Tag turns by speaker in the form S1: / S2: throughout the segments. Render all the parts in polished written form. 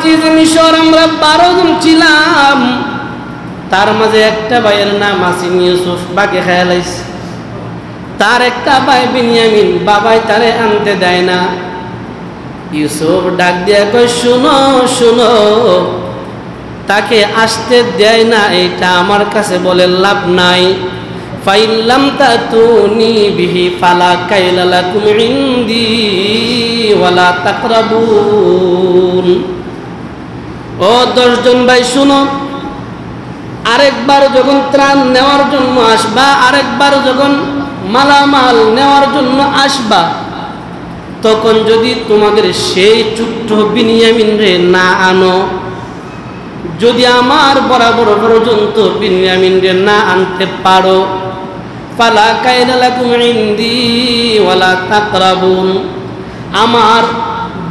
S1: আজিজ মিশর আমরা 12 জন ছিলাম, তার মাঝে একটা ভাইয়ের নাম আসিন ইউসুফ, বাকি খেয়াল আইছে। তার একটা ভাই বিনিয়ামিন, বাবাই তারে আনতে দেয় না। ইউসুফ ডাক দিয়া কয়, শুনো শুনো, তাকে আসতে দেয় না এটা আমার কাছে বলে লাভ নাই। ফাইল্লাম তাতুনি বিহি ফালা কাইলা লাকুম ইনদি ওয়ালা তাকরাবুন। ও 10 জন ভাই শুনো, আরেকবার যখন ত্রাণ নেওয়ার জন্য আসবা, আরেকবার যখন মালামাল নেওয়ার জন্য আসবা, তখন যদি তোমাদের সেই ছোট্ট বিনিয়ামিন রে না আনো, যদি আমার বরাবর পর্যন্ত বিনিয়ামিন রে না আনতে পারো, ফালা কাইলা লাকুম ইনদি ওয়ালা তাকরাবুন, আমার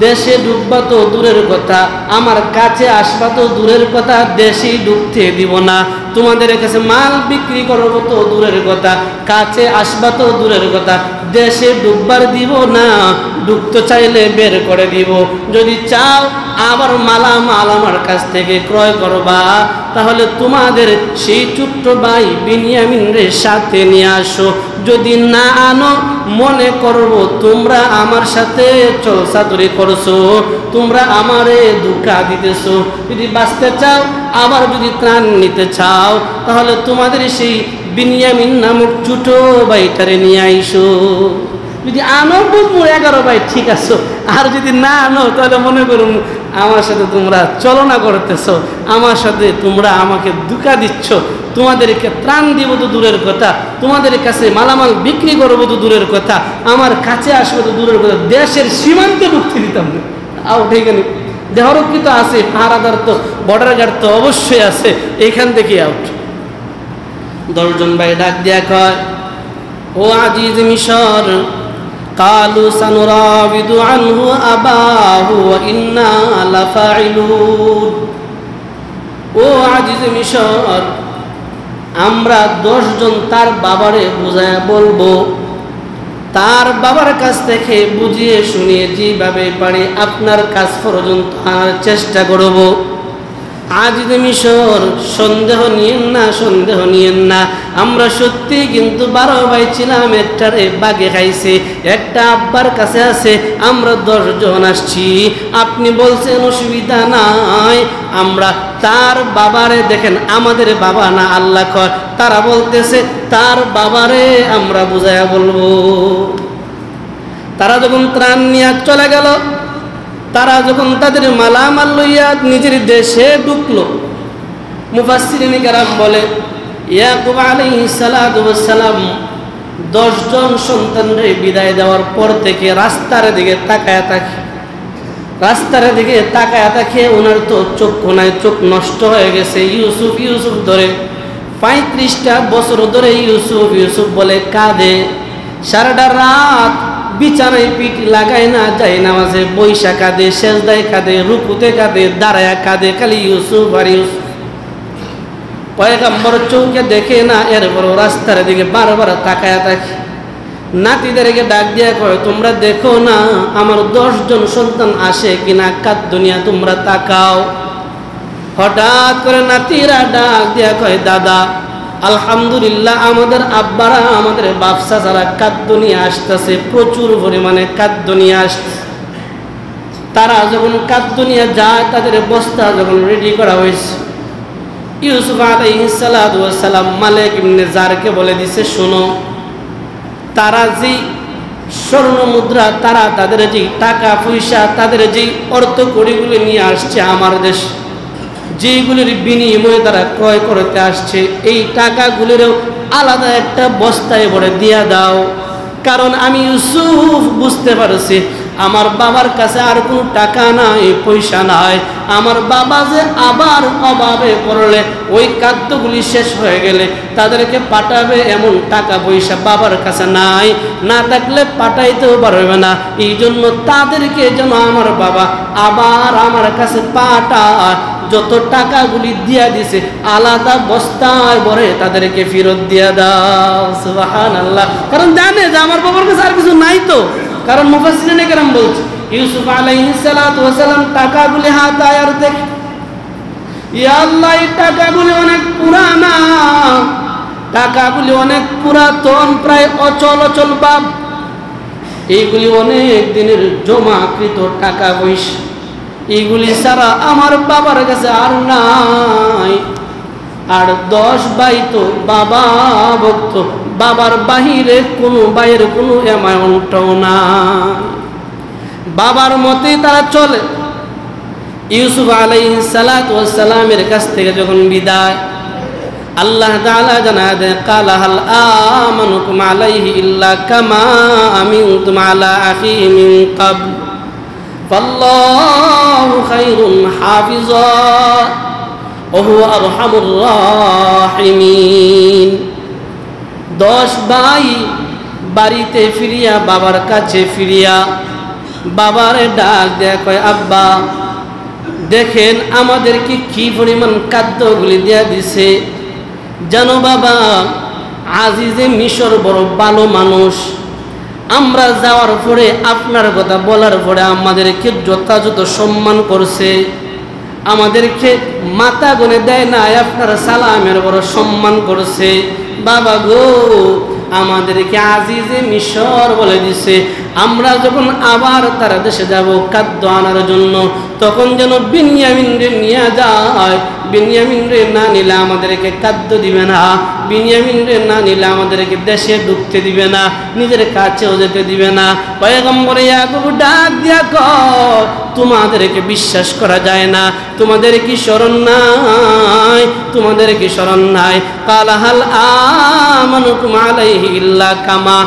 S1: দেশে ঢুকবা তো দূরের কথা, আমার কাছে আসবা তো দূরের কথা, দেশেই ঢুকতে দিব না। তোমাদের কাছে মাল বিক্রি করবো তো দূরের কথা, কাছে আসবা তো দূরের কথা, দেশে ঢুকবার দিব না। ঢুকতে চাইলে বের করে দিব। যদি চাও আবার মালামাল আমার কাছ থেকে ক্রয় করবা, তাহলে তোমাদের সেই ছোট্ট ভাই বিনিয়ামিন রে সাথে নিয়ে আসো। যদি না আনো, মনে করব তোমরা আমার সাথে চলসাতুরি করছো, তোমরা আমারে ধোঁকা দিতেছো। যদি বাঁচতে চাও, আবার যদি ত্রাণ নিতে চাও, তাহলে তোমাদের সেই বিনিয়ামিন নামক ছোট ভাইটারে নিয়ে আইসো। যদি আনো বুঝবো 11 ভাই ঠিক আছো, আর যদি না আনো তাহলে মনে করুন আমার সাথে তোমরা চলনা করতেছো, আমার সাথে তোমরা আমাকে ধোঁকা দিচ্ছ। তোমাদেরকে ত্রাণ দিব তো দূরের কথা, তোমাদের কাছে মালামাল বিক্রি করবো তো দূরের কথা, আমার কাছে আসবো তো দূরের কথা, দেশের সীমান্তে ঢুকতে দিতাম না। আউট এখানে দেহরক্ষিত আছে, পাহারাদার তো বর্ডার গার্ড তো অবশ্যই আছে, এখান থেকে আউট। 10 জন ভাই ডাক দিয়া কয়, ও আজিজ মিশর, কালু সানুরাবিদু আনহু আবাহু ওয়া ইন্না লাফাইলুন। ও আজিজ মিশর, আমরা 10 জন তার বাবারে বুঝায় বলবো, তার বাবার কাছ থেকে বুঝিয়ে শুনিয়ে যেভাবে পারি আপনার কাজ পর্যন্ত আনার চেষ্টা করব। আজিজ মিশর, সন্দেহ নিয়েন না, সন্দেহ নিয়েন না, আমরা সত্যি কিন্তু 12 ভাই ছিলাম, একটারে বাগে খাইছে, একটা আব্বার কাছে আছে, আমরা 10 জন আসছি। আপনি বলছেন অসুবিধা নাই, আমরা তার বাবারে, দেখেন আমাদের বাবা না আল্লাহ কয়, তারা বলতেছে তার বাবারে আমরা বুঝাইয়া বলবো। তারা যখন ত্রাণ নিয়ে চলে গেল, তারা যখন তাদের মালামাল লইয়া নিজের দেশে ঢুকলো, মুফাসসিরিনে কেরাম বলে ইয়াকুব আলাইহিস সালাতু ওয়াস সালাম 10 জন সন্তানরে বিদায় দেওয়ার পর থেকে রাস্তার দিকে তাকায়া থাকে, রাস্তার দিকে তাকায়া থাকে, ওনার তো চক্ষু নাই, চোখ নষ্ট হয়ে গেছে। ইউসুফ ইউসুফ ধরে 35টা বছর ধরে ইউসুফ ইউসুফ বলে কাঁদে, সারাটা রাত বিছানায় পিঠ লাগায় না, যায় নামাজে বৈশা কাঁদে, সেজদায় কাঁদে, রুকুতে কাঁদে, দাঁড়ায়া কাঁদে, খালি ইউসুফ আর ইউসুফ। পয়গম্বর চৌকে দেখে না, এরপর রাস্তার দিকে বারবার তাকায়া থাকে। নাতিদেরকে ডাক দিয়া কয়, তোমরা দেখো না আমার 10 জন সন্তান আসে কিনা, কাদ দুনিয়া তোমরা তাকাও। হঠাৎ করে নাতিরা ডাক দিয়া কয়, দাদা আলহামদুলিল্লাহ, আমাদের আব্বারা, আমাদের বাপসা যারা খাদ্য নিয়ে আসতেছে, প্রচুর পরিমাণে খাদ্য নিয়ে আসতেছে। তারা যখন খাদ্য নিয়ে যায়, তাদের বস্তা যখন রেডি করা হয়েছে, ইউসুফ আলাইহিস সালাতু ওয়াস সালাম মালিক ইবনে জারকে বলে দিছে, শোনো, তারা যে স্বর্ণ মুদ্রা, তারা তাদের যে টাকা পয়সা, তাদের যে অর্থ কড়িগুলি নিয়ে আসছে আমার দেশ, যেগুলির বিনিময়ে তারা ক্রয় করতে আসছে, এই টাকাগুলিরও আলাদা একটা বস্তায় ভরে দিয়া দাও। কারণ আমি ইউসুফ বুঝতে পারছি আমার বাবার কাছে আর কোনো টাকা নাই, পয়সা নাই। আমার বাবা যে আবার অভাবে পড়লে, ওই খাদ্যগুলি শেষ হয়ে গেলে তাদেরকে পাঠাবে, এমন টাকা পয়সা বাবার কাছে নাই, না থাকলে পাঠাইতেও পারবে না। এই জন্য তাদেরকে যেন আমার বাবা আবার আমার কাছে পাঠায়, যত টাকাগুলি দিয়া দিছে আলাদা বস্তায় ভরে তাদেরকে ফেরত দিয়া দাও। সুবহানাল্লাহ। কারণ জানে যে আমার বাবার কাছে আর কিছু নাই তো। কারণ মুফাসসিরিনে কেরাম বলছে ইউসুফ আলাইহিস সালাতু ওয়াস সালাম টাকাগুলি হাতায় আর দেখে, ইয়া আল্লাহ এই টাকাগুলি অনেক পুরানা, টাকাগুলি অনেক পুরাতন, প্রায় অচল অচল ভাব, এইগুলি অনেক দিনের জমাকৃত টাকা পয়সা, এইগুলি ছাড়া আমার বাবার কাছে আর নাই। আর 10 ভাই তো বাবা ভক্ত, বাবার বাহিরে কোনো ভাইয়ের কোনো অ্যামাউন্টও নাই, বাবার মতেই তারা চলে। ইউসুফ আলাইহিস সালাতু ওয়াস সালামের কাছ থেকে যখন বিদায়, আল্লাহ তাআলা জানায় দেন, কালা হাল আমানুকুম আলাইহি ইল্লা কামা আমিনতুম আলা আখিহি মিন ক্বাবল ফাল্লাহু খায়রুন হাফিজা ওয়া হুয়া আরহামুর রাহিমিন। 10 ভাই বাড়িতে ফিরিয়া, বাবার কাছে ফিরিয়া বাবারে ডাক দেয়া কয়, আব্বা দেখেন আমাদেরকে কি পরিমাণ খাদ্যগুলি দেয়া দিছে, জানো বাবা আজিজে মিশর বড় ভালো মানুষ, আমরা যাওয়ার পরে আপনার কথা বলার পরে আমাদেরকে যথাযথ সম্মান করছে, আমাদেরকে মাথা গনে দেয় না, আপনার সালামের বড় সম্মান করছে। বাবা গো আমাদেরকে আজিজে মিশর বলে দিছে, আমরা যখন আবার তার দেশে যাব খাদ্য আনার জন্য, তখন যেন বিনয়ামিনরে নিয়ে যায়, বিনয়ামিনরে না নিলে আমাদেরকে খাদ্য দিবে না, বিনয়ামিনরে না নিলে আমাদেরকে দেশে ঢুকতে দিবে না, নিজের কাছেও যেতে দিবে না। পয়গম্বর ইয়াকুব ডাক দিয়া কয়, তোমাদেরকে বিশ্বাস করা যায় না, তোমাদের কি শরণ নাই, তোমাদের কি শরণ নাই? কালা হাল আমানুকুম আলাইহি ইল্লা কামা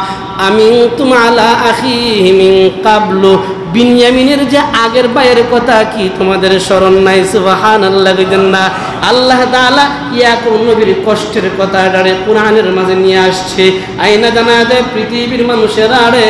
S1: আমিনতুম আলা আখিহি মিন ক্বাবলু। বিনয়ামিনের যে আগের ভাইয়ের কথা কি তোমাদের স্মরণ নাই? সুবহানাল্লাহ। না, আল্লাহ তাআলা ইয়াকুব নবীর কষ্টের কথাটারে কোরআনের মাঝে নিয়ে আসছে, আইনা জানা দেয় পৃথিবীর মানুষেরা রে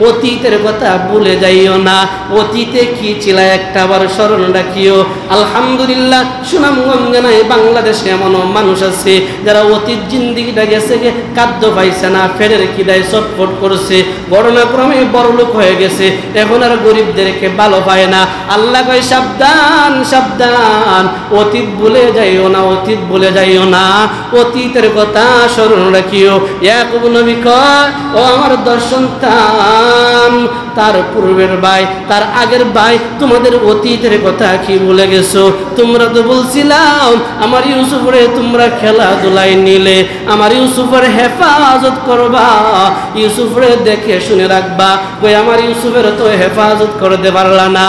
S1: অতীতের কথা ভুলে যাইও না, অতীতে কি ছিল একটাবার স্মরণ রাখিও। আলহামদুলিল্লাহ সুনামগঞ্জ নাই বাংলাদেশে এমন মানুষ আছে যারা অতীত জিন্দিগিটা গেছে গে, খাদ্য পাইছে না, ফেরের খিদায় ছটফট করছে, ঘটনাক্রমে বড়লোক হয়ে গেছে, এখন আর গরিবদেরকে ভালো পায় না। আল্লাহ কয় সাবধান সাবধান, অতীত ভুলে যাইও না, অতীত ভুলে যাইও না, অতীতের কথা স্মরণ রাখিও। ইয়াকুব নবী কয়, ও আমার 10 সন্তান, তার পূর্বের ভাই, তার আগের ভাই, তোমাদের অতীতের কথা কি ভুলে গেছো? তোমরা তো বলছিলাম আমার ইউসুফরে তোমরা খেলাধুলায় নিলে, আমার ইউসুফের হেফাজত করবা, ইউসুফরে দেখে শুনে রাখবা। কই আমার ইউসুফের তো হেফাজত করতে পারলা না,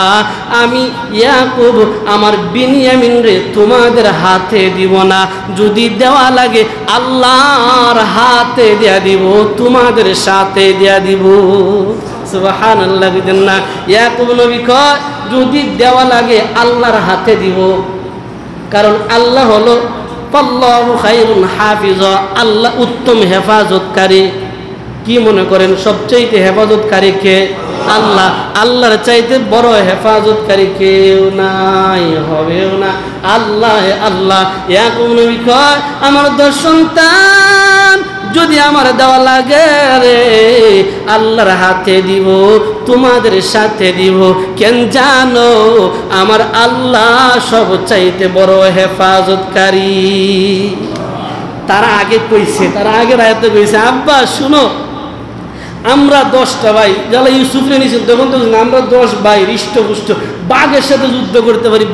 S1: আমি ইয়াকুব আমার বিনয়ামিন রে তোমাদের হাতে দিব না, যদি দেওয়া লাগে আল্লাহর হাতে দেয়া দিব, তোমাদের সাথে দেয়া দিব। সুবহানাল্লাহ। না, ইয়াকুব নবী কয় যদি দেওয়া লাগে আল্লাহর হাতে দিব, কারণ আল্লাহ হলো ফাল্লাহু খায়রুন হাফিজা, আল্লাহ উত্তম হেফাজতকারী। কি মনে করেন সবচাইতে হেফাজতকারী কে? আল্লাহ। আল্লাহর চাইতে বড় হেফাজতকারী কেউ নাই, হবেও না। আল্লাহ আল্লাহ। ইয়াকুব নবী কয় আমার 10 সন্তান যদি আমার দেওয়া লাগে রে আল্লাহর হাতে দিব, তোমাদের সাথে দিব। কেন জানো? আমার আল্লাহ সব চাইতে বড় হেফাজতকারী। তারা আগে কইছে, তারা আগের আয়াতে কইছে, আব্বা শুনো আমরা 10টা ভাই যারা ইউসুফরে নিয়েছেন তখন তো আমরা 10 ভাই হৃষ্টপুষ্ট, বাঘের সাথে যুদ্ধ করতে পারি,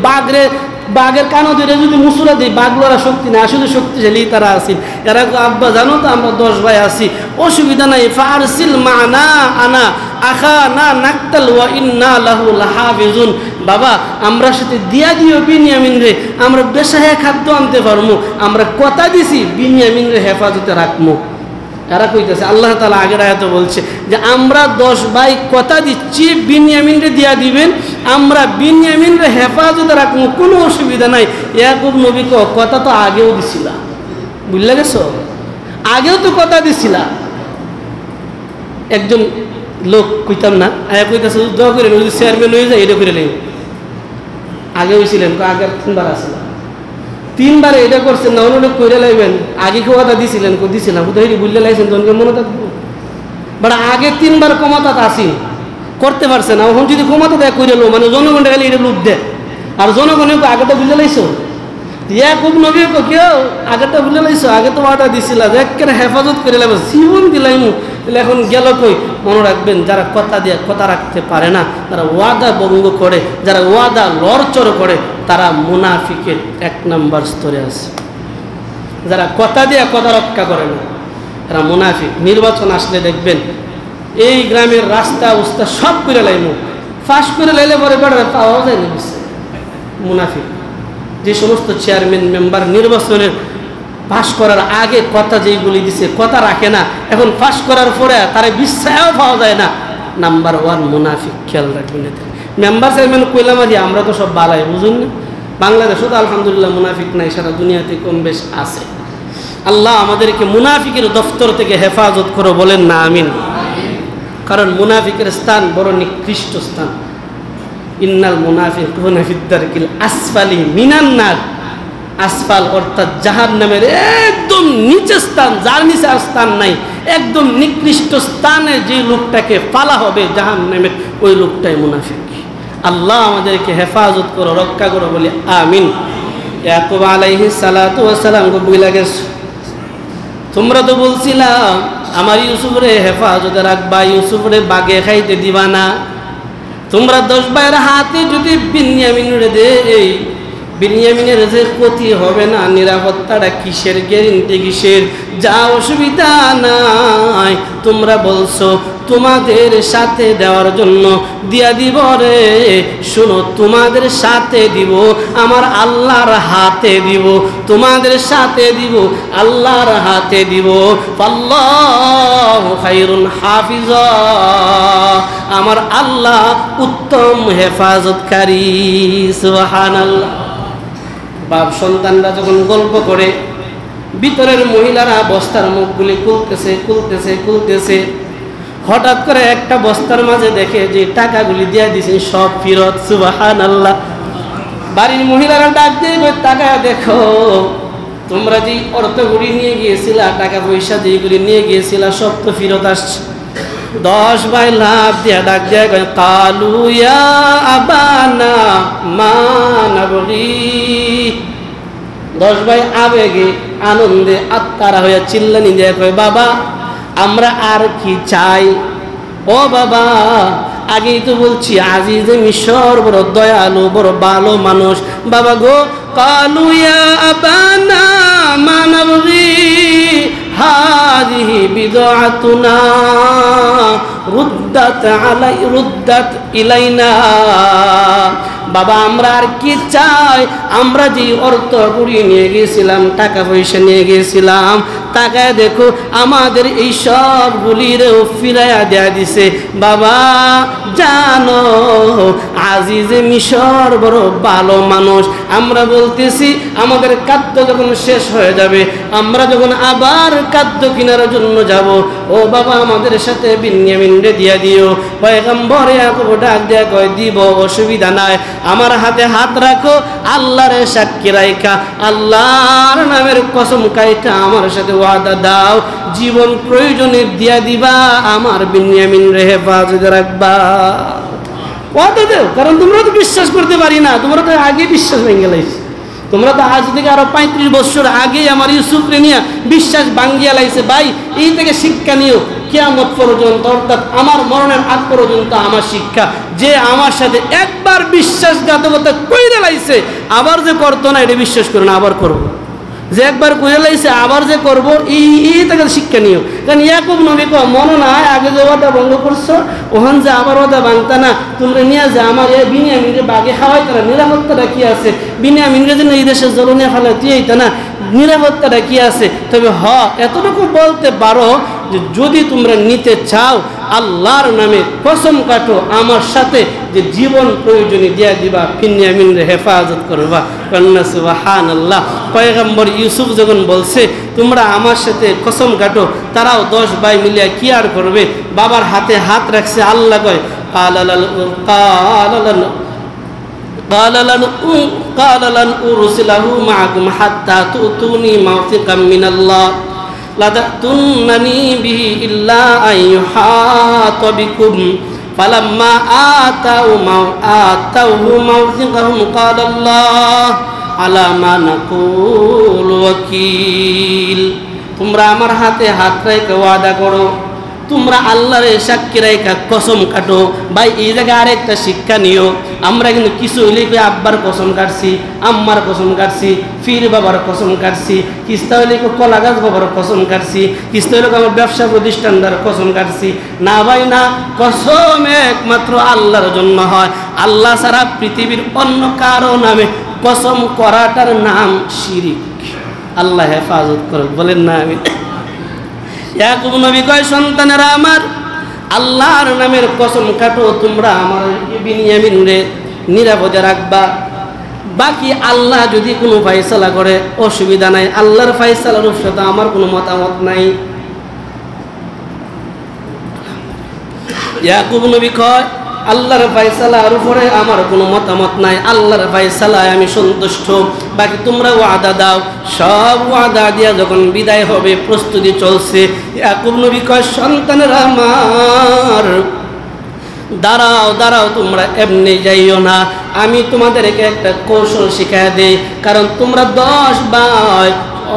S1: বাঘের কানো ধরে যদি মুসুরা দিই বাঘগুলোরা শক্তি না, আসলে শক্তিশালী তারা আছি। এরা আব্বা জানো তো আমরা 10 ভাই আছি, অসুবিধা নাই, ফারসিল মানা আনা আখা না নাকতাল ওয়া ইন্না লাহু লাহাফিজুন। বাবা আমরা সাথে দিয়া দিও বিনয়ামিন রে, আমরা বেশাহে খাদ্য আনতে পারবো, আমরা কথা দিছি বিনয়ামিন রে হেফাজতে রাখবো। এরা কইতেছে আল্লাহ তাআলা আগের আয়াতে বলছে যে আমরা 10 ভাই কথা দিচ্ছি বিনয়ামিনরে দিয়া দিবেন, আমরা বিনয়ামিনরে হেফাজতে রাখবো, কোনো অসুবিধা নাই। ইয়াকুব নবী কথা তো আগেও দিছিলা, বুঝলে গেছো, আগেও তো কথা দিছিলা। একজন লোক কইতাম না, আয়া কইতেছে দোয়া করে চেয়ারম্যান হয়ে যায়, এটা করে নেই। আগে হয়েছিলেন আগের 3বার আসছিলাম, 3বার এটা করছেন না, অন্য কইরে লাইবেন। আগে কথা দিছিলেন, দিছিলাম বুঝলে লাইছেন, তোমাকে মনে থাকবো। বাট আগে 3বার ক্ষমতা আসি, করতে পারছে না, এখন যদি ক্ষমতা দেয় করে লো, মানে জনগণটা খালি এটা লুপ দেয়, আর জনগণে আগেটা বুঝে লাইছো, খুব নবী কেউ আগেটা বুঝে লাইছো, আগে তো ওয়াদা দিছিল যে একেবারে হেফাজত করে লাগবে, জীবন দিলাইমু, তাহলে এখন গেল কই? মনে রাখবেন, যারা কথা দিয়ে কথা রাখতে পারে না, যারা ওয়াদা ভঙ্গ করে, যারা ওয়াদা লড়চড় করে, তারা মুনাফিকের 1 নম্বর স্তরে আছে। যারা কথা দিয়ে কথা রক্ষা করে না, তারা মুনাফিক। নির্বাচন আসলে দেখবেন এই গ্রামের রাস্তা উস্তা সব করে লাইমু, ফাঁস করে লাইলে পরে বেড়ারে পাওয়া যায় না, মুনাফিক। যে সমস্ত চেয়ারম্যান মেম্বার নির্বাচনের পাশ করার আগে কথা যেইগুলি দিছে কথা রাখে না, এখন পাশ করার পরে তারা বিশ্বাসও পাওয়া যায় না, নাম্বার 1 মুনাফিক। খেয়াল রাখবেন, এতে মেম্বার চেয়ারম্যান কইলাম আদি আমরা তো সব বালাই, বুঝুন না? বাংলাদেশও তো আলহামদুলিল্লাহ মুনাফিক নাই, সারা দুনিয়াতে কম বেশ আছে। আল্লাহ আমাদেরকে মুনাফিকের দফতর থেকে হেফাজত করো, বলেন না আমিন। কারণ মুনাফিকের স্থান বড় নিকৃষ্ট স্থান। ইন্নাল মুনাফিকুনা ফিদ দারকিল আসফালি মিনান নার। আসফাল অর্থাৎ জাহান্নামের একদম নিচের স্থান, যার নিচে আর স্থান নাই, একদম নিকৃষ্ট স্থানে যে লোকটাকে পালা হবে জাহান্নামের, ওই লোকটাই মুনাফিক। আল্লাহ আমাদেরকে হেফাজত করো, রক্ষা করো, বলি আমিন। ইয়াকুব আলাইহিস সালাতু ওয়াস সালাম গো বইলা গেছে, তোমরা তো বলছিলাম আমার ইউসুফরে হেফাজতে রাখবা, ইউসুফরে বাগে খাইতে দিবা না। তোমরা 10 ভাইয়ের হাতে যদি বিনিয়ামিনের দে, এই বিনিয়ামিনের যে ক্ষতি হবে না, নিরাপত্তাটা কিসের, গ্যারেন্টি কিসের? যা অসুবিধা নাই, তোমরা বলছো তোমাদের সাথে দেওয়ার জন্য দিয়া দিব রে। শোনো, তোমাদের সাথে দিব, আমার আল্লাহর হাতে দিব, তোমাদের সাথে দিব, আল্লাহর হাতে দিব। আল্লাহু খায়রুন হাফিজা, আমার আল্লাহ উত্তম হেফাজতকারী। সুবহানাল্লাহ। বাপ সন্তানরা যখন গল্প করে, ভিতরের মহিলারা বস্তার মুখগুলি খুলতেছে, হঠাৎ করে একটা বস্তার মাঝে দেখে যে টাকাগুলি দিয়ে দিয়েছে সব ফিরত। সুবহানাল্লাহ। বাড়ির মহিলারা ডাক দিয়ে টাকা দেখো, তোমরা যে অর্থগুলি নিয়ে গিয়েছিলা, টাকা পয়সা যেগুলি নিয়ে গিয়েছিলা, সব তো ফিরত আসছে। 10 ভাই লাভ দিয়া ডাক দিয়া কয়, কালু ইয়া আবানা মা নাবগি। 10 ভাই আবেগে আনন্দে আত্মারা হইয়া চিল্লানি দিয়া কয়, বাবা আমরা আর কি চাই? ও বাবা, আগেই তো বলছি আজিজে মিশর বড় দয়ালু, বড় ভালো মানুষ। বাবা গো, কালু ইয়া আবানা মা নাবগি হাযিহি বিদআতুনা রুদ্দাত ইলাইনা। বাবা আমরা আর কি চাই? আমরা যে অর্থ কুড়ি নিয়ে গিয়েছিলাম, টাকা পয়সা নিয়ে গিয়েছিলাম, টাকায় দেখো আমাদের এই সবগুলিরও ফিরাইয়া দেয়া দিছে। বাবা জানো আজিজে মিশর বড় ভালো মানুষ। আমরা বলতেছি আমাদের খাদ্য যখন শেষ হয়ে যাবে, আমরা যখন আবার খাদ্য কেনার জন্য যাব, ও বাবা আমাদের সাথে বিনিয়ামিনরে দিয়া দিও। পয়গম্বর ইয়াকুব ডাক দেয়া কয়, দিব, অসুবিধা নাই, আমার হাতে হাত রাখো, আল্লাহরে সাক্ষী রাইখা আল্লাহর নামের কসম কাইটা আমার সাথে ওয়াদা দাও, জীবন প্রয়োজনে দিয়া দিবা, আমার বিনিয়ামিনরে হেফাজতে রাখবা। ওয়াদা দেও, কারণ তোমরা তো বিশ্বাস করতে পারি না, তোমরা তো আগে বিশ্বাস ভেঙে লাইছে। তোমরা তো আজ থেকে আরো 35 বছর আগে আমার ইউসুফরে নিয়ে বিশ্বাস ভাঙ্গিয়া লাইছে। ভাই, এই থেকে শিক্ষা নিও, কিয়ামত পর্যন্ত, অর্থাৎ আমার মরণের আগ পর্যন্ত আমার শিক্ষা, যে আমার সাথে একবার বিশ্বাসঘাতকতা কইরা লাইছে, আবার যে করতো না এটা বিশ্বাস করো না, আবার করবো। যে একবার কইরা লাইছে আবার যে করবো, এই থেকে শিক্ষা নিও। কারণ ইয়াকুব নবী কো, মনে না আগে যে ওয়াদা ভঙ্গ করছো, ওখান যে আবার ওয়াদা ভাঙতা না, তোমরা নিয়ে যে আমার এই বিনিয়ামিনকে বাগে খাওয়াই, তারা নিরাপত্তাটা কি আছে? বিনিয়ামিনকে যেন এই দেশের জলনিয়া ফেলে তুই এইটা না, নিরাপত্তাটা কি আছে? তবে এতটুকু বলতে পারো যে যদি তোমরা নিতে চাও, আল্লাহর নামে কসম কাটো আমার সাথে, যে জীবন প্রয়োজনে দিয়া দিবা, বিনিয়ামিনের হেফাজত করবা। কন্যা সুবহানাল্লাহ। পয়গম্বর ইউসুফ যখন বলছে তোমরা আমার সাথে কসম কাটো, তারাও 10 ভাই মিলিয়া কি আর করবে? বাবার হাতে হাত রাখছে। আল্লাহ কয়, قال لن أرسله معكم حتى تؤتوني موثقا من الله لتأتونني به إلا أن يحاط بكم ফালাম্মা আতাউ মাওযিকাহুম ক্বালা আল্লাহ আলা মা নাকুলু ওয়াকিল। তোমরা আমার হাতে হাত রেখে ওয়াদা করো, তোমরা আল্লাহরে সাক্ষী রেখা কসম কাটো। ভাই এই জায়গায় আরেকটা শিক্ষা নিও, আমরা কিন্তু কিছু হইলে আব্বার কসম কাটছি, আম্মার কসম কাটছি, ফির বাবার কসম কাটছি, কিস্তা হইলে কলা গাছ বাবার কসম কাটছি, কিস্তা হইলে আমার ব্যবসা প্রতিষ্ঠানদার কসম কাটছি। না ভাই না, কসম একমাত্র আল্লাহর জন্য হয়। আল্লাহ ছাড়া পৃথিবীর অন্য কারো নামে কসম করাটার নাম শিরিক। আল্লাহ হেফাজত করে, বলেন না আমি। ইয়াকুব নবী কয়, সন্তানেরা আমার, আল্লাহর নামের কসম কাটো, তোমরা আমার বিনিয়ামিনরে নিরাপদে রাখবা। বাকি আল্লাহ যদি কোনো ফায়সালা করে অসুবিধা নাই, আল্লাহর ফায়সালার উপরে আমার কোনো মতামত নাই। ইয়াকুব নবী কয়, আল্লাহর ফায়সালার উপরে আমার কোনো মতামত নাই, আল্লাহর ফায়সালায় আমি সন্তুষ্ট। বাকি তোমরা ওয়াদা দাও। সব ওয়াদা দিয়া যখন বিদায় হবে, প্রস্তুতি চলছে, ইয়াকুব নবী কয়, সন্তানেরা আমার, দাঁড়াও দাঁড়াও, তোমরা এমনি যাইও না, আমি তোমাদেরকে একটা কৌশল শিখাই দেই। কারণ তোমরা 10 ভাই,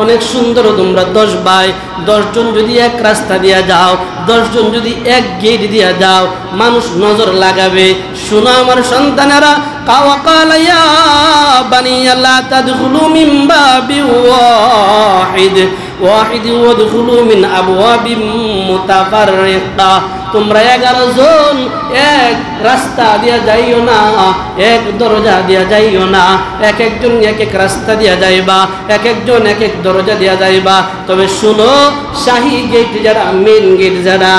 S1: অনেক সুন্দর, তোমরা 10 ভাই, 10 জন যদি এক রাস্তা দিয়া যাও, 10 জন যদি এক গেট দিয়া যাও, মানুষ নজর লাগাবে। শোনো আমার সন্তানেরা, কাওয়াকালা ইয়া বানিয়া লা তাদখুলু মিন বাবি ওয়াহিদ ওয়াদখুলু মিন আবওয়াবিন মুতাফাররিকা। তোমরা 11 জন এক রাস্তা দিয়া যাইও না, এক দরজা দিয়া যাইও না, এক একজন এক এক রাস্তা দিয়া যাইবা, এক একজন এক এক দরজা দিয়া যাইবা। তবে শুনো, শাহী গেট যারা, মেন গেট যারা,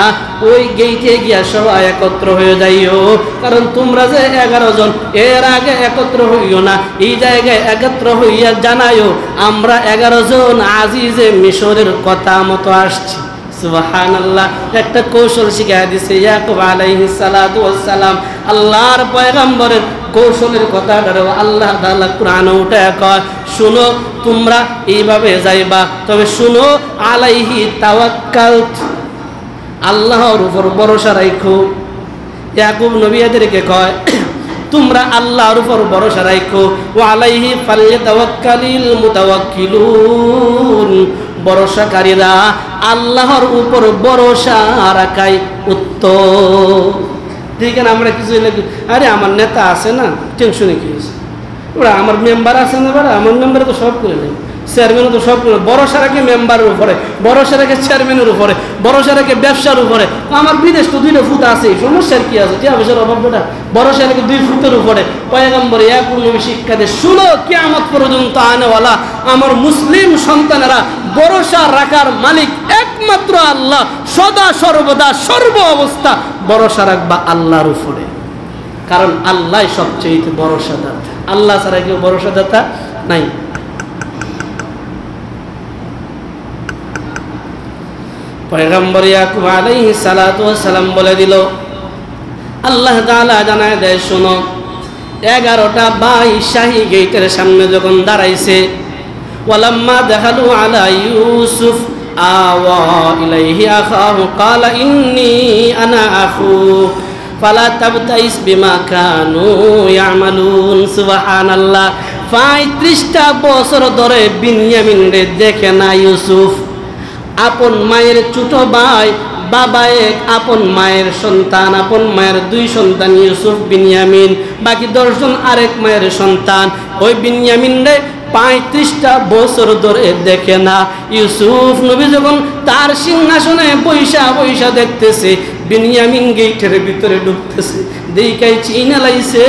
S1: ওই গেটে গিয়া সবাই একত্র হয়ে যাইও। কারণ তোমরা যে 11 জন, এর আগে একত্র হইও না, এই জায়গায় একত্র হইয়া জানাইও আমরা 11 জন আজিজে মিশরের কথা মতো আসছি। সুবহানাল্লাহ। একটা কৌশল শিখাই দিছে ইয়াকুব আলাইহিস সালাতু ওয়াস সালাম। আল্লাহর পয়গম্বরের কৌশলের কথাটাও আল্লাহ তাআলা কুরআনে উঠায় কয়, শুনো তোমরা এইভাবে যাইবা, তবে শুনো, আলাইহি তাওয়াক্কাল, আল্লাহর উপর ভরসা রাখো। ইয়াকুব নবী এদেরকে কয়, তোমরা আল্লাহর উপর ভরসা রাখো। ওয়া আলাইহি ফালইয়াতাওয়াক্কালিল মুতাওয়াক্কিলুন, ভরসাকারীরা আল্লাহর উপর ভরসা রাখাই উত্তম। ঠিক আছে, আমরা কিছু আরে আমার নেতা আছে না, টেনশনে কি আছে, ওরা আমার মেম্বার আছে না, আমার মেম্বারে তো সব করে নেই, চেয়ারম্যানও তো সব করে। ভরসা রাখে মেম্বারের উপরে, ভরসা রাখে চেয়ারম্যানের উপরে, ভরসা রাখে ব্যবসার উপরে। আমার বিদেশ তো 2টা ফুট আছে, সমস্যার কি আছে, টিয়া পয়সার অভাব বেটা, ভরসা রাখে 2 ফুটের উপরে। পয়গম্বর ইয়াকুব নবী শিক্ষা দেয়, শুনো, কিয়ামত পর্যন্ত আনেওয়ালা আমার মুসলিম সন্তানেরা ভরসা রাখার মালিক একমাত্র আল্লাহ। সদা সর্বদা সর্ব অবস্থা ভরসা রাখবা আল্লাহর উপরে, কারণ আল্লাহ সবচেয়ে ভরসাদাতা। আল্লাহ ছাড়া কেউ ভরসাদাতা নাই। পয়গম্বর ইয়াকুব আলাইহিস সালাতু ওয়াস সালাম বলে দিল, আল্লাহ তাআলা জানায় দেয়, শোনো, 11টা ভাই শাহী গেটের সামনে যখন দাঁড়াইছে, ওয়ালাম্মা দাখালু আলা ইউসুফ আওয়া ইলাইহি আখাহু ক্বালা ইন্নী আনা আখু ফালা তাবতাইস বিমা কানু ইয়ামালুন। সুবহানাল্লাহ। 35টা বছর ধরে বিনয়ামিনরে দেখে না ইউসুফ। আপন মায়ের ছোট ভাই, বাবা এক, আপন মায়ের সন্তান, আপন মায়ের 2 সন্তান ইউসুফ বিনয়ামিন, বাকি 10 জন আরেক মায়ের সন্তান। ওই বিনয়ামিনরে 35টা বছর ধরে দেখে না। ইউসুফ নবী যখন তার সিংহাসনে বৈশা বৈশা দেখতেছে, বিনয়ামিন গেটের ভিতরে ঢুকতেছে, দেখাই চিনা লাইছে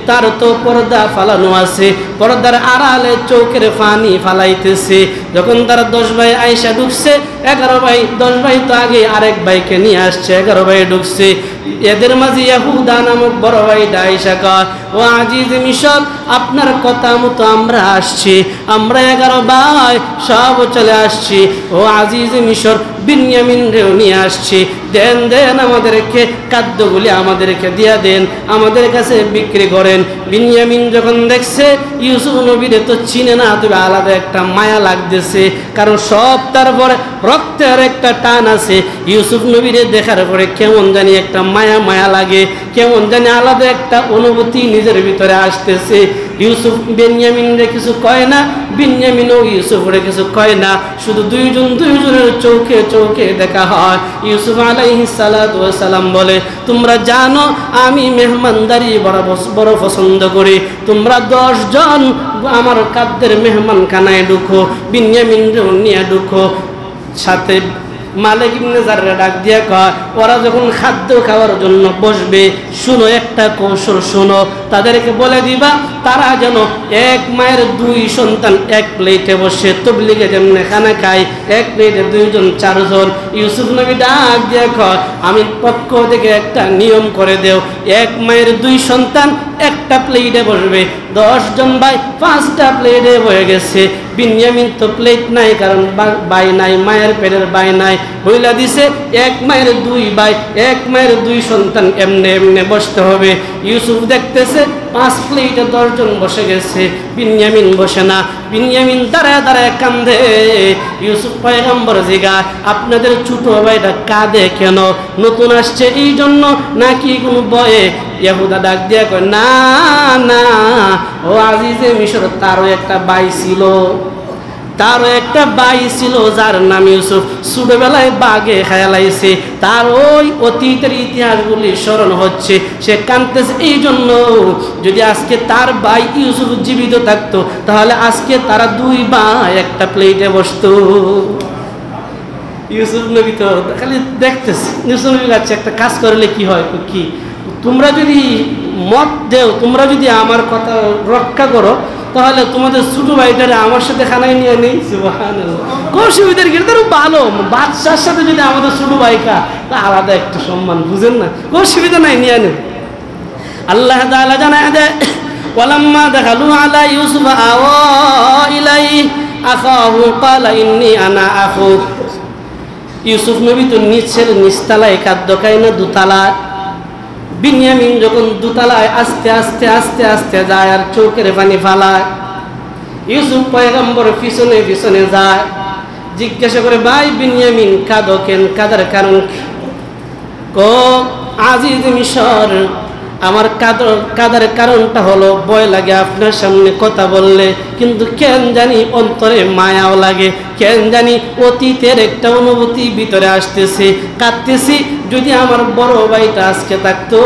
S1: তার তো পর্দা ফালানো আছে, পর্দার আড়ালে চোখের পানি ফালাইতেছে। যখন তারা 10 ভাই আয়েশা ঢুকছে, 11 ভাই, 10 ভাই তো আগে আরেক ভাইকে নিয়ে আসছে, 11 ভাই ঢুকছে। এদের মাঝে ইয়াহুদা নামক বড় ভাই আয়েশা কয়, ও আজিজ মিশর, আপনার কথা মতো আমরা আসছি, আমরা 11 ভাই সব চলে আসছি। ও আজিজ মিশর, বিনয়ামিনরেও নিয়ে আসছি, দেন দেন আমাদেরকে খাদ্যগুলি আমাদেরকে দিয়া দেন, আমাদের কাছে বিক্রি করেন। বিনয়ামিন যখন দেখছে ইউসুফ নবীরে তো চিনে না, তবে আলাদা একটা মায়া লাগতেছে, কারণ সব তার পরে রক্তের একটা টান আছে। ইউসুফ নবীরে দেখার পরে কেমন জানি একটা মায়া মায়া লাগে, কেমন জানি আলাদা একটা অনুভূতি নিজের ভিতরে আসতেছে। ইউসুফ বেনিয়ামিনরে কিছু কয় না, বেনিয়ামিনও ইউসুফরে কিছু কয় না, শুধু দুইজনের চোখে চোখে দেখা হয়। ইউসুফ আলাইহিস সালাতু ওয়াস সালাম বলে, তোমরা জানো আমি মেহমানদারি বড় পছন্দ করি, তোমরা 10 জন আমার কাদ্দের মেহমান খানায় ঢুকো, বেনিয়ামিনরেও নিয়ে ঢুকো। সাথে মালিক ইবনে জাররা ডাক দিয়া কয়, ওরা যখন খাদ্য খাওয়ার জন্য বসবে, শুনো একটা কৌশল শুনো, তাদেরকে বলে দিবা তারা যেন এক মায়ের 2 সন্তান এক প্লেটে বসে, তবলিগে যেমন খানা খায়, এক প্লেটে 2 জন 4 জন। ইউসুফ নবী ডাক দিয়া কয়, আমি পক্ষ থেকে একটা নিয়ম করে দেও, এক মায়ের 2 সন্তান একটা প্লেটে বসবে, 10 জন ভাই 5টা প্লেটে বয়ে গেছে। বিনিয়ামিন তো প্লেট নাই, কারণ ভাই নাই, মায়ের পেটের ভাই নাই, বইলা দিছে এক মায়ের 2 ভাই, এক মায়ের 2 সন্তান এমনে এমনে বসতে হবে। ইউসুফ দেখতেছে 5 প্লেটে 10 জন বসে গেছে, বিনিয়ামিন বসে না। বিনিয়ামিন দাঁড়ায় দাঁড়ায় কান্দে। ইউসুফ পয়গম্বর জিগায়, আপনাদের ছোট ভাইটা কাঁদে কেন? নতুন আসছে এই জন্য নাকি কোনো বয়ে? ইহুদা ডাক দিয়া কয়, না না, ও আজিজে মিশর তারও একটা ভাই ছিল, তারও একটা ভাই ছিল যার নাম ইউসুফ, ছোটবেলায় বাঘে খেলাইছে, তার ওই অতীতের ইতিহাসগুলি স্মরণ হচ্ছে, সে কাঁদতেছে এই জন্য। যদি আজকে তার ভাই ইউসুফ জীবিত থাকতো, তাহলে আজকে তারা 2 ভাই একটা প্লেটে বসতো। ইউসুফ নবী তো খালি দেখতেছে। ইউসুফ নবী কাছে একটা কাজ করলে কি হয়, কি তোমরা যদি মত দেও, তোমরা যদি আমার কথা রক্ষা করো, তাহলে তোমাদের ছোট ভাইটারে আমার সাথে খানায় নিয়ে নেই। সুবহানাল্লাহ, কোন সুবিধার কি? তার ভালো বাদশার সাথে যদি আমাদের ছোট ভাইকা, তা আলাদা একটা সম্মান, বুঝেন না? কোন সুবিধা নাই, নিয়ে নেন। আল্লাহ তাআলা জানায় দেয়, ওয়ালাম্মা দাখালু আলা ইউসুফ আওয়া ইলাইহি আখাহু ক্বালা ইন্নী আনা আখুক। ইউসুফ নবী তো নিচের নিচতলায় খাদ্য খায় না, দোতলায়। বিনিয়ামিন যখন দোতলায় আস্তে আস্তে আস্তে আস্তে যায় আর চোখের পানি ফালায়, ইউসুফ পয়গম্বর পিছনে পিছনে যায়, জিজ্ঞাসা করে, ভাই বিনিয়ামিন কাঁদো কেন? কাঁদার কারণ কি? কো আজিজ মিশর, আমার কাঁদার কারণটা হলো ভয় লাগে আপনার সামনে কথা বললে, কিন্তু কেন জানি অন্তরে মায়াও লাগে, কেন জানি অতীতের একটা অনুভূতি ভিতরে আসতেছে, কাঁদতেছি। যদি আমার বড় ভাইটা আজকে থাকতো,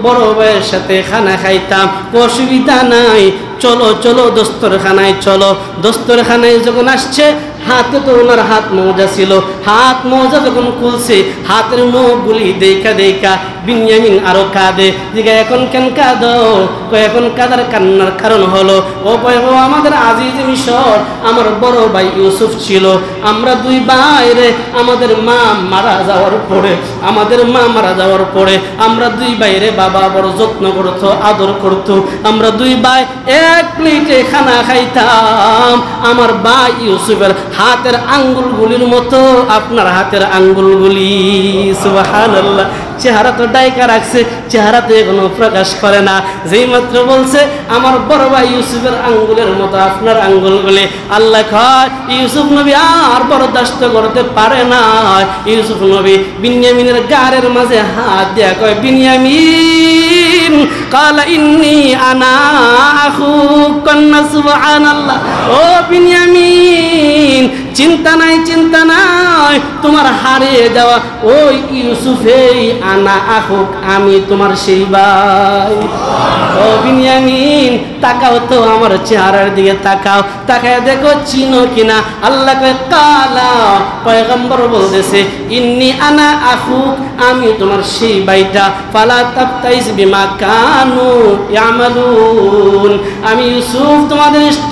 S1: বড় ভাইয়ের সাথে খানা খাইতাম, অসুবিধা নাই, চলো চলো দস্তরখানায় চলো। দস্তরখানায় যখন আসছে, হাতে তো ওনার হাত মোজা ছিল, হাত মোজা যখন খুলছে, হাতের নখগুলি দেখা দেখা বিনিয়ামিন আরো কাঁদে। দিকে এখন কেন কাঁদো? এখন কাঁদার কান্নার কারণ হলো, ও আমাদের আজিজ মিশর, আমার বড় ভাই ইউসুফ ছিল, আমরা 2 ভাই রে, আমাদের মা মারা যাওয়ার পরে, আমরা 2 ভাই রে বাবা বড় যত্ন করতো, আদর করতো। আমরা 2 ভাই এক প্লেটে খানা খাইতাম। আমার ভাই ইউসুফের হাতের আঙ্গুলগুলির মতো আপনার হাতের আঙ্গুলগুলি। সুবহানাল্লাহ, চেহারা তো ডাইকা রাখছে, চেহারা তো এখনো প্রকাশ করে না। যেই মাত্র বলছে আমার বড় ভাই ইউসুফের আঙ্গুলের মতো আপনার আঙ্গুলগুলি, আল্লাহ কয় ইউসুফ নবী আর বরদাস্ত করতে পারে না। ইউসুফ নবী বিনিয়ামিনের গাড়ের মাঝে হাত দিয়া কয়, বিনিয়ামিন কালা ইন্নী আনা আখুক। কন্যা সুবহানাল্লাহ, ও বিনিয়ামিন, চিন্তা নাই চিন্তা নাই, তোমার হারিয়ে যাওয়া ওই ইউসুফেই আনা আখুক, আমি তোমার সেই ভাই। ও বিনিয়ামিন, তাকাও তো আমার চেহারার দিকে, তাকাও, তাকায় দেখো চিনো কিনা। আল্লাহ কয় কালা, পয়গম্বর বলতেছে ইন্নী আনা আখুক, আমি তোমার সেই ভাইটা। ফালা তাবতাইস বিমা কানু ইয়ামালুন, আমি ইউসুফ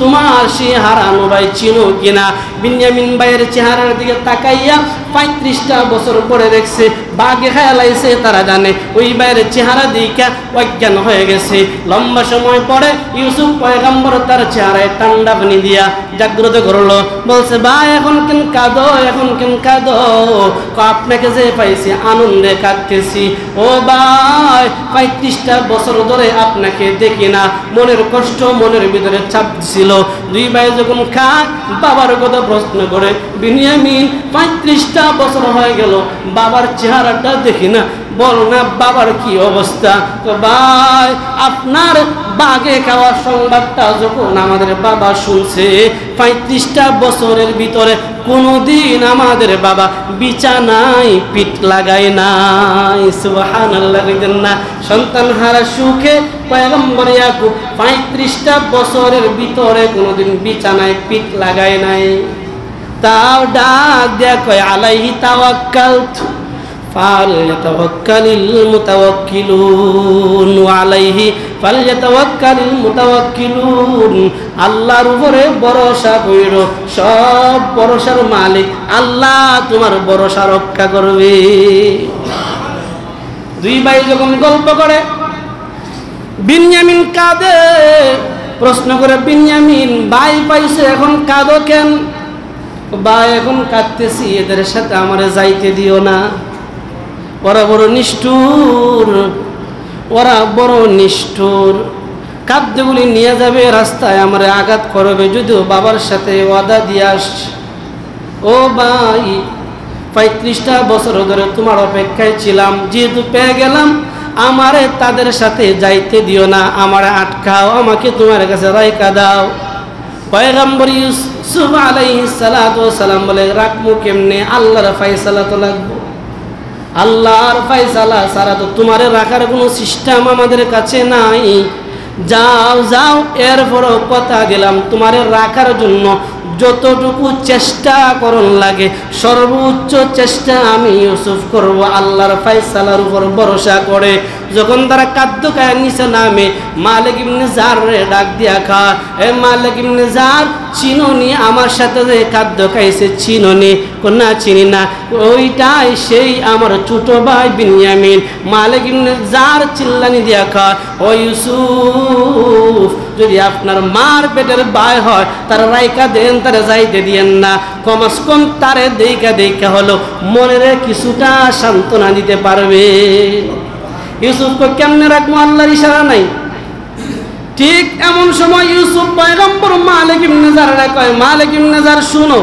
S1: তোমার সেই হারানো ভাই চিনো কিনা। বিনিয়ামিন ভাইয়ের চেহারার দিকে তাকাইয়া 35টা বছর পরে দেখছে বাঘে খেলাইছে, তারা জানে ওই ভাইয়ের চেহারা দিকে অজ্ঞান হয়ে গেছে। লম্বা সময় পরে ইউসুফ পয়গম্বর তার চেহারায় ঠান্ডা পানি দিয়া জাগ্রত করলো, বলছে ভাই এখন কেন কাঁদো, এখন কেন কাঁদো? আপনাকে যে পাইছি আনন্দে কাঁদতেছি। ও ভাই, 35টা বছর ধরে আপনাকে দেখি না, মনের কষ্ট মনের ভিতরে চাপ ছিল। 2 ভাই যখন খায়, বাবার কথা প্রশ্ন করে, বিনিয়ামিন 35টা বছর হয়ে গেল বাবার চেহারাটা দেখি না, বল না বাবার কি অবস্থা? তো ভাই, আপনার বাগে খাওয়ার সংবাদটা যখন আমাদের বাবা শুনছে, 35টা বছরের ভিতরে কোনোদিন আমাদের বাবা বিছানায় পিঠ লাগায় নাই। সুবহানাল্লাহ না? সন্তান হারা সুখে পয়গম্বর ইয়াকুব 35টা বছরের ভিতরে কোনোদিন বিছানায় পিঠ লাগায় নাই। তাও ডাক দেয়া কয় আলাইহি তাওয়াক্কালতু ফালইয়াতাওয়াক্কালিল মুতাওয়াক্কিলুন আলাইহি ফালইয়াতাওয়াক্কালিল মুতাওয়াক্কিলুন। আল্লাহর উপরে ভরসা কইরো, সব ভরসার মালিক আল্লাহ তোমার ভরসা রক্ষা করবে। দুই ভাই যখন গল্প করে, বিনয়ামিন কাঁদে, প্রশ্ন করে বিনয়ামিন ভাই পাইছে এখন কাঁদো কেন? ভাই এখন কাঁদতেছি এদের সাথে আমারে যাইতে দিও না, ওরা বড় নিষ্ঠুর, ওরা বড় নিষ্ঠুর, খাদ্যগুলি নিয়ে যাবে রাস্তায় আমারে আঘাত করবে, যদিও বাবার সাথে ওয়াদা দিয়ে আসছে। ও ভাই, 35টা বছর ধরে তোমার অপেক্ষায় ছিলাম, যেহেতু পেয়ে গেলাম আমারে তাদের সাথে যাইতে দিও না, আমারে আটকাও, আমাকে তোমার কাছে রাইখা দাও। পয়গম্বর ইউসুফ আলাইহিস সালাতু ওয়াস সালাম বলে রাখবো কেমনে? আল্লাহর ফয়সালা তো লাগবে, আল্লাহর ফয়সালা ছাড়া তো তোমারে রাখার কোনো সিস্টেম আমাদের কাছে নাই। যাও যাও, এরপরও কথা দিলাম তোমারে রাখার জন্য যতটুকু চেষ্টা করন লাগে সর্বোচ্চ চেষ্টা আমি ইউসুফ করব, আল্লাহর ফয়সালার উপর ভরসা করে। যখন তারা খাদ্য খায় নিচে নামে, মালিক ইবনে জার রে ডাক দিয়া খা, এ মালিক ইবনে জার, চিনোনি আমার সাথে যে খাদ্য খাইছে? চিনোনি? না চিনি না। ওইটাই সেই আমার ছোট ভাই বিনয়ামিন। মালিক ইবনে জার চিল্লানি দিয়া খা, ও ইউসুফ, যদি আপনার মার পেটের ভাই হয় তার রাইকা দেন, তারা যাইতে দিয়েন না, কমস কম তারে দেখা হলো মনের কিছুটা সান্ত্বনা দিতে পারবে। ইউসুফকে কেমনে রাখবো? আল্লাহর ইশারা নাই। ঠিক এমন সময় ইউসুফ পয়গম্বর মালিক ইবনে জাররা কয়, মালিক ইবনে জার শুনো,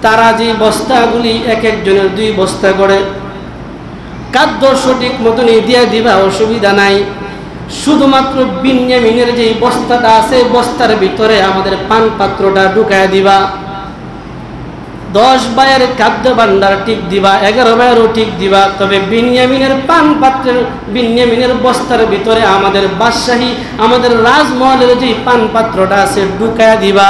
S1: তারা যে বস্তাগুলি এক একজনের 2 বস্তা করে খাদ্য সঠিক মতনই দিয়ে দিবা, অসুবিধা নাই। শুধুমাত্র বিনয়ামিনের যে বস্তাটা আছে বস্তার ভিতরে আমাদের পান পাত্রটা ঢুকায় দিবা। 10 ভাইয়ের খাদ্য ভান্ডার ঠিক দিবা, 11 ভাইয়েরও ঠিক দিবা, তবে বিনয়ামিনের পান পাত্রের, বিনয়ামিনের বস্তার ভিতরে আমাদের বাদশাহী, আমাদের রাজমহলের যে পান পাত্রটা আছে ঢুকায় দিবা।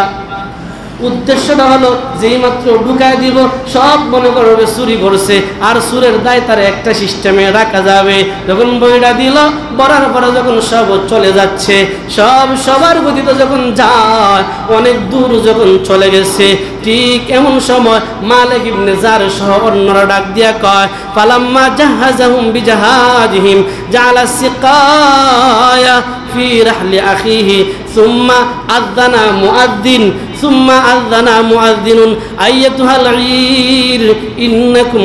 S1: উদ্দেশ্যটা হলো যেই মাত্র ঢুকায় দিব সব মনে করবে চুরি করছে, আর চুরের দায় তার একটা সিস্টেমে রাখা যাবে। যখন বইটা দিল, বরার পরে যখন সব চলে যাচ্ছে, সব সবার গতিতে যখন যায়, অনেক দূর যখন চলে গেছে, ঠিক এমন সময় মালিক ইবনে জার সহ অন্যরা ডাক দিয়া কয়, ফালাম্মা জাহাজাহুম বিজাহাজিহিম জাআলা সিকায়া ফি রাহলি আখিহি সুম্মা আযানা মুআদ্দিন সুম্মা আযানা মুআদ্দিনুন আইয়াতুহাল ঈর ইন্নাকুম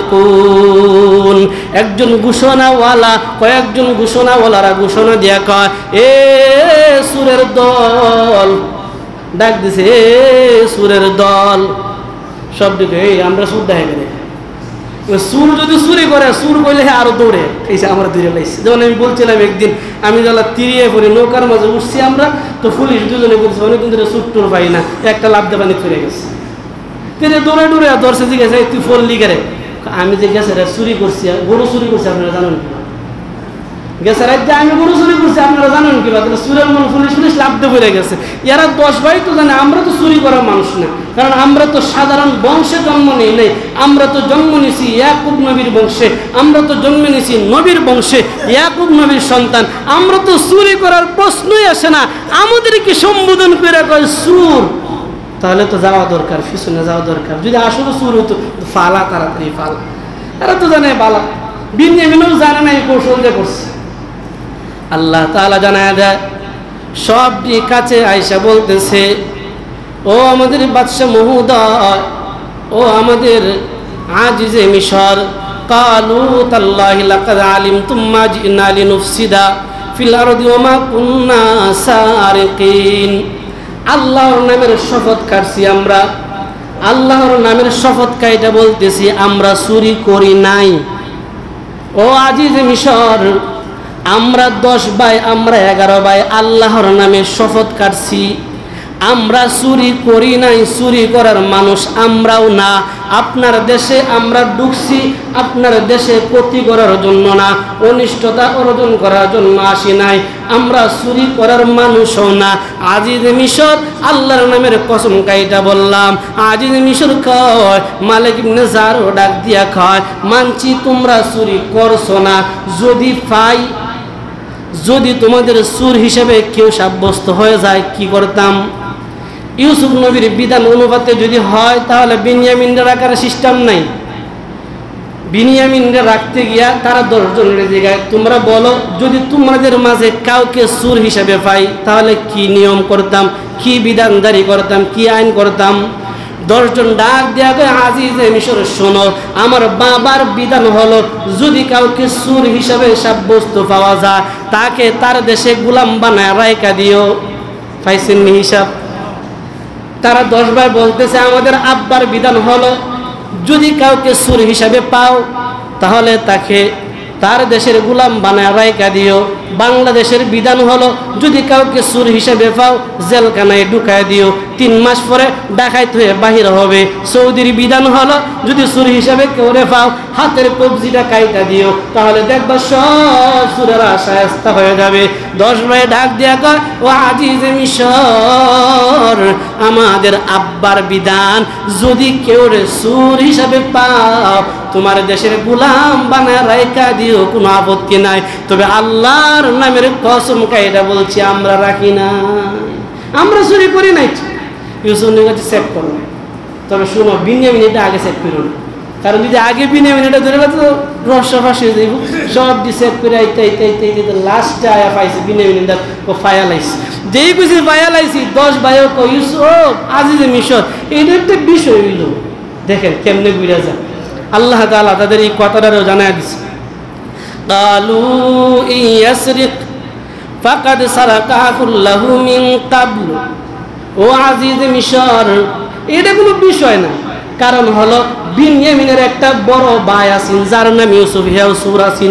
S1: লাসারিকুন। একজন ঘোষণাওয়ালা, কয়েকজন ঘোষণাওয়ালারা ঘোষণা দিয়া কয়, এ সুরের দল, ডাক দিছে, এ সুরের দল, সব দিকে আমরা সুর দেখা গেলে সুর যদি চুরি করে, সুর করলে আরো দৌড়ে এসে আমরা দূরে লাইছি। যেমন আমি বলছিলাম একদিন, আমি যারা তিরিয়ে পড়ি নৌকার মাঝে উঠছি আমরা, তো পুলিশ দুজনে বলছি অনেকদিন ধরে সুর টুর পাই না, একটা লাভ দেবানি ফিরে গেছে, তিনি দৌড়ে দৌড়ে দর্শে জিজ্ঞাসা, তুই ফোন লিখে, আমি যে গেছে চুরি করছি, গরু চুরি করছি, আপনারা জানেন কি? গেছে রাজ্যে আমি গরু চুরি করছি, আপনারা জানেন কি? চুরের মন পুলিশ পুলিশ লাভ দিয়ে পড়ে গেছে। এরা 10 ভাই তো জানে আমরা তো চুরি করার মানুষ না, কারণ আমরা তো সাধারণ বংশে জন্ম নেই নাই, আমরা তো জন্ম নিয়েছি ইয়াকুব নবীর বংশে, আমরা তো জন্ম নিয়েছি নবীর বংশে, ইয়াকুব নবীর সন্তান, আমরা তো চুরি করার প্রশ্নই আসে না। আমাদেরকে সম্বোধন করে কয় সুর, তাহলে তো যাওয়া দরকার, পিছনে যাওয়া দরকার। যদি আসলে সুর হতো ফালা, তাড়াতাড়ি ফালা। এরা তো জানে বালা, বিনয়ামিনও জানে না এই কৌশল যে করছে। আল্লাহ তাআলা জানায় দেয়, সবটি কাছে আয়েশা বলতেছে, ও আমাদের বাদশা মহোদয়, ও আমাদের আজিজে মিশর, কালু তাল্লাহি লাকাদ আলিমতুম মা জিনা লিনুফসিদা ফিল আরদি ওয়া মা কুন্না সারিকিন। আল্লাহর নামের শপথ কাটছি আমরা, আল্লাহর নামের শপথ কাইটা বলতেছি, আমরা চুরি করি নাই। ও আজিজ মিশর, আমরা 10 ভাই, আমরা 11 ভাই আল্লাহর নামে শপথ কাটছি, আমরা চুরি করি নাই। চুরি করার মানুষ আমরাও না। আপনার দেশে আমরা ঢুকছি আপনার দেশে ক্ষতি করার জন্য না, অনিষ্টতা অর্জন করার জন্য আসি নাই। আমরা চুরি করার মানুষও না। আজিজ মিশর, আল্লাহর নামের কসম কাইটা বললাম। আজিজ মিশর কয়, মালিক ইবনে জারও ডাক দিয়া কয়, মানছি তোমরা চুরি করছো না, যদি তোমাদের চোর হিসেবে কেউ সাব্যস্ত হয়ে যায় কি করতাম? ইউসুফ নবীর বিধান অনুপাতে যদি হয় তাহলে বিনিয়ামিনরা রাখার সিস্টেম নাই। বিনিয়ামিনরা রাখতে গিয়া তারা 10 জনের জায়গায় তোমরা বলো, যদি তোমাদের মাঝে কাউকে চোর হিসেবে পাই তাহলে কি নিয়ম করতাম, কি বিধান জারি করতাম, কি আইন করতাম? 10 জন ডাক দেয়া কয়, আজিজে মিশর শোনো, আমার বাবার বিধান হলো যদি কাউকে চোর হিসাবে সাব্যস্ত পাওয়া যায় তাকে তার দেশে গোলাম বানায় রাইকা দিও। পাইছেন নি হিসাব? তারা 10 ভাই বলতেছে, আমাদের আব্বার বিধান হলো যদি কাউকে চোর হিসাবে পাও তাহলে তাকে তার দেশের গোলাম বানায় রাইকা দিও। বাংলাদেশের বিধান হলো যদি কাউকে চোর হিসাবে পাও জেলখানায় ঢুকায় দিও, 3 মাস পরে ডাকাইত হয়ে বাহির হবে। সৌদির বিধান হলো যদি চোর হিসাবে কেউ পাও হাতের কবজিটা কাইটা দিও, তাহলে দেখবা সব চোরেরা শায়েস্তা হয়ে যাবে। 10 ভাই ডাক দিয়া কয়, ও আজিজে মিশর, আমাদের আব্বার বিধান যদি কেউ চোর হিসাবে পাও তোমার দেশের গোলাম বানায় রাইকা দিও, কোনো আপত্তি নাই। তবে আল্লাহর নামের কসম কাইটা বলছি, আমরা রাখি না, আমরা চুরি করি নাই। ইউসুফ নবী কাছে চেক করো, তবে শুনো বিনিয়ামিনটা আগে চেক করো, কারণ যদি আগে বিনিয়ামিনটা ধরে তো রহস্য ফাঁস হয়ে যাইব। সব দিয়ে চেক করে আইতে লাস্টে আয়া পাইছে বিনিয়ামিনটা ফায়াল আইছে। যেই কিছু ফায়াল আইছি 10 ভাইও কই, ইউসুফ আজিজে মিশর, এটা একটা বিষয় হইল, দেখেন কেমনে বুঝা যায়। আল্লাহ তাআলা তাদের এই কথাটারও জানায় দিচ্ছে, কালু ইয়াসরিক ফাকাদ সারাকাহুল্লাহু মিন ক্বাবলু। ও আজিজ মিশর, এটা কোনো বিষয় না, কারণ হলো বিনিয়ামিনের একটা বড় ভাই আছেন যার নাম ইউসুফ। ইউসুফ আছেন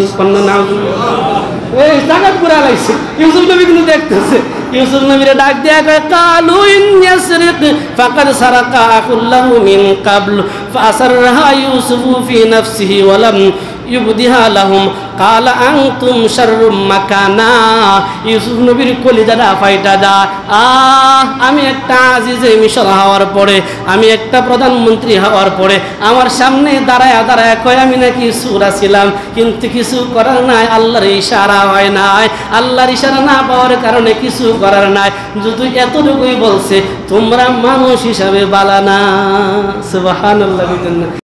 S1: এই জায়গা পুরা লাগছে। ইউসুফ নবী কিন্তু দেখতেছে, ইউসুফ নবীরে ডাক দেয়া কয়, কালু ইয়াসরিক ফাকাদ সারাকাহুল্লাহু মিন ক্বাবলু ফাসারহা ইউসুফু ফি নাফসিহি ওয়া লাম ইউবদিহা লাহুম কালা আনতুম শাররুম মাকানা। ইউসুফ নবীর কলিজাটা ফাইটা যায়। আমি একটা আজিজে মিশর হওয়ার পরে, আমি একটা প্রধানমন্ত্রী হওয়ার পরে আমার সামনে দাঁড়ায় কয় আমি নাকি সূরা ছিলাম, কিন্তু কিছু করার নাই, আল্লাহর ইশারা হয় নাই। আল্লাহর ইশারা না পাওয়ার কারণে কিছু করার নাই। যদি এতটুকুই বলছে তোমরা মানুষ হিসাবে বালা না। সুবহানাল্লাহ।